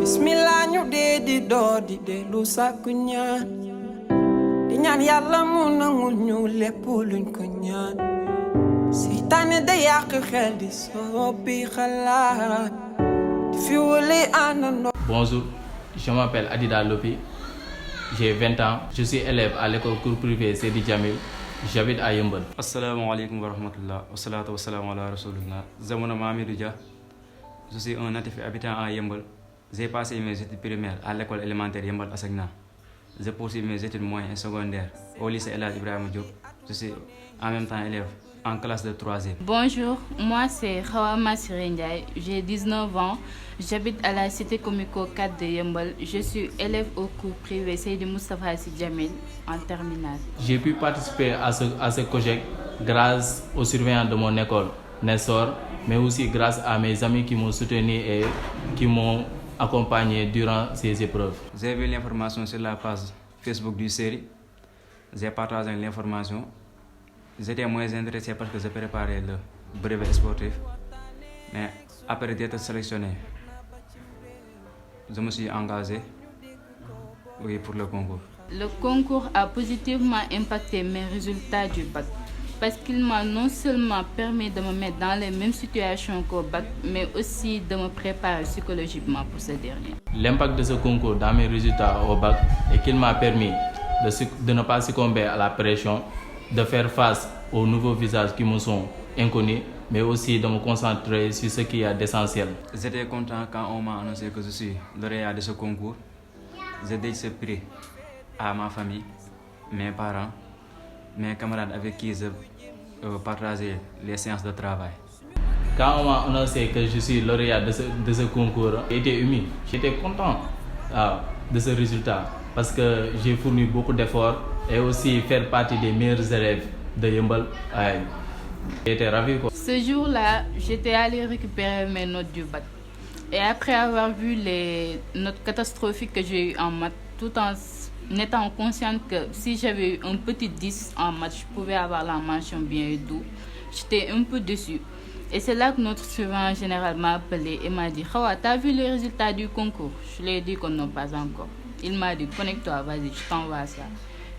Bismillah ñu dee di door di dellu sàkku ñaan di ñaan yàlla mu nangul ñu lépp luñ ko ñaan seytaane da yàq xel di soppi xalaat di fi wële àndandoo. Bonjour, je m'appelle Adida Lopi, j'ai 20 ans, je suis élève à l'école cours privée Seydi Djamil, j'habite à Yeumbeul. Assalamu alaikum wa rahmatullah, wa salatu wa salam ala rasulullah. Zamona Mamidou Dia, je suis un natif habitant à Yeumbeul. J'ai passé mes études primaires à l'école élémentaire Yeumbeul Assegna. Je poursuis mes études moyennes et secondaires au lycée El Hadj Ibrahima Diop. Je suis en même temps élève en classe de 3e. Bonjour, moi c'est Khawama Ndiaye, j'ai 19 ans, j'habite à la cité comico 4 de Yeumbeul. Je suis élève au cours privé Seydi Moustapha Sy Djamil en terminale. J'ai pu participer à ce COJEC grâce aux surveillants de mon école, Nessor, mais aussi grâce à mes amis qui m'ont soutenu et qui m'ont accompagné durant ces épreuves. J'ai vu l'information sur la page Facebook du série. J'ai partagé l'information. J'étais moins intéressé parce que je préparais le brevet sportif. Mais après d'être sélectionné, je me suis engagé pour le concours. Le concours a positivement impacté mes résultats du bac parce qu'il m'a non seulement permis de me mettre dans les mêmes situations qu'au bac, mais aussi de me préparer psychologiquement pour ce dernier. L'impact de ce concours dans mes résultats au bac est qu'il m'a permis de ne pas succomber à la pression, de faire face aux nouveaux visages qui me sont inconnus, mais aussi de me concentrer sur ce qui est d'essentiel. J'étais content quand on m'a annoncé que je suis lauréat de ce concours. J'ai dédié ce prix à ma famille, mes parents, mes camarades avec qui je partageais les séances de travail. Quand on m'a annoncé que je suis lauréat de ce concours, j'étais ému, j'étais content de ce résultat parce que j'ai fourni beaucoup d'efforts et aussi faire partie des meilleurs élèves de Yeumbeul. J'étais ravi. Ce jour-là, j'étais allée récupérer mes notes du bac. Et après avoir vu les notes catastrophiques que j'ai eues en maths, tout en étant consciente que si j'avais eu un petit 10 en maths, je pouvais avoir la mention bien et tout, j'étais un peu déçue. Et c'est là que notre surveillant général m'a appelé et m'a dit « Khawa, t'as vu les résultats du concours ?» Je lui ai dit que non, pas encore. Il m'a dit « Connecte-toi, vas-y, je t'envoie ça. »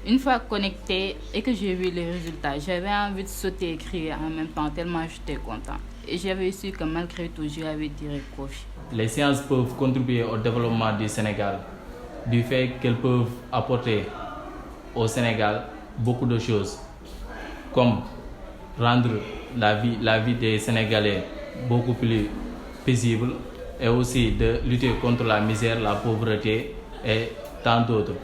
Une fois connecté et que j'ai vu les résultats, j'avais envie de sauter et crier en même temps tellement j'étais content. Et j'avais su que malgré tout, je avais tiré profit. Les sciences peuvent contribuer au développement du Sénégal, du fait qu'elles peuvent apporter au Sénégal beaucoup de choses, comme rendre la vie des Sénégalais beaucoup plus paisible et aussi de lutter contre la misère, la pauvreté et tant d'autres,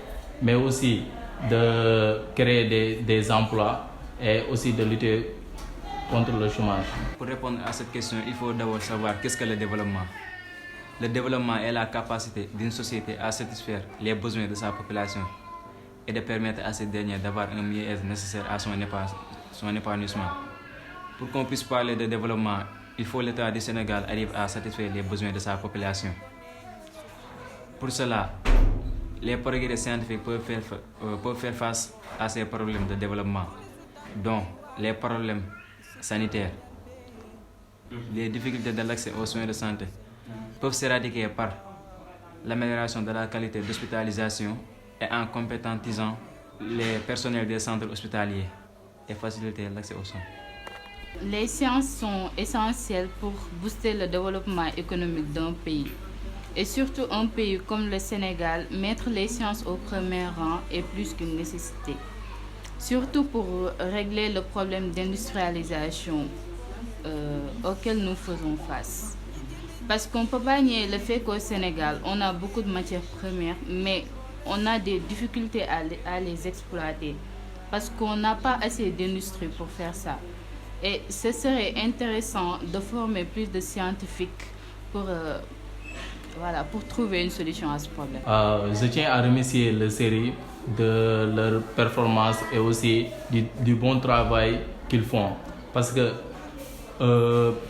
mais aussi de créer des emplois et aussi de lutter contre le chômage. Pour répondre à cette question, il faut d'abord savoir qu'est-ce que le développement. Le développement est la capacité d'une société à satisfaire les besoins de sa population et de permettre à cette dernière d'avoir un mieux-être nécessaire à son épanouissement. Pour qu'on puisse parler de développement, il faut que l'État du Sénégal arrive à satisfaire les besoins de sa population. Pour cela, les progrès scientifiques peuvent faire face à ces problèmes de développement, dont les problèmes sanitaires. Les difficultés de l'accès aux soins de santé peuvent s'éradiquer par l'amélioration de la qualité d'hospitalisation et en compétentisant les personnels des centres hospitaliers et faciliter l'accès aux soins. Les sciences sont essentielles pour booster le développement économique d'un pays. Et surtout un pays comme le Sénégal, mettre les sciences au premier rang est plus qu'une nécessité. Surtout pour régler le problème d'industrialisation auquel nous faisons face. Parce qu'on ne peut pas nier le fait qu'au Sénégal, on a beaucoup de matières premières, mais on a des difficultés à les exploiter. Parce qu'on n'a pas assez d'industrie pour faire ça. Et ce serait intéressant de former plus de scientifiques pour trouver une solution à ce problème. Je tiens à remercier le série de leur performance et aussi du bon travail qu'ils font. Parce que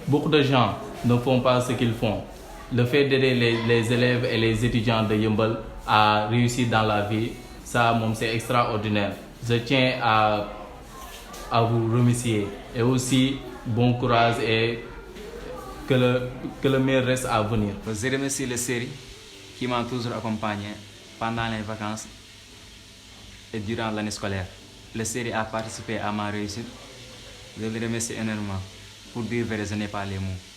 beaucoup de gens ne font pas ce qu'ils font. Le fait d'aider les élèves et les étudiants de Yeumbeul à réussir dans la vie, ça, c'est extraordinaire. Je tiens à vous remercier et aussi bon courage et que le meilleur reste à venir. Je remercie la série qui m'a toujours accompagné pendant les vacances et durant l'année scolaire. Le série a participé à ma réussite. Je le remercie énormément. Pour dire vrai, je n'ai pas les mots.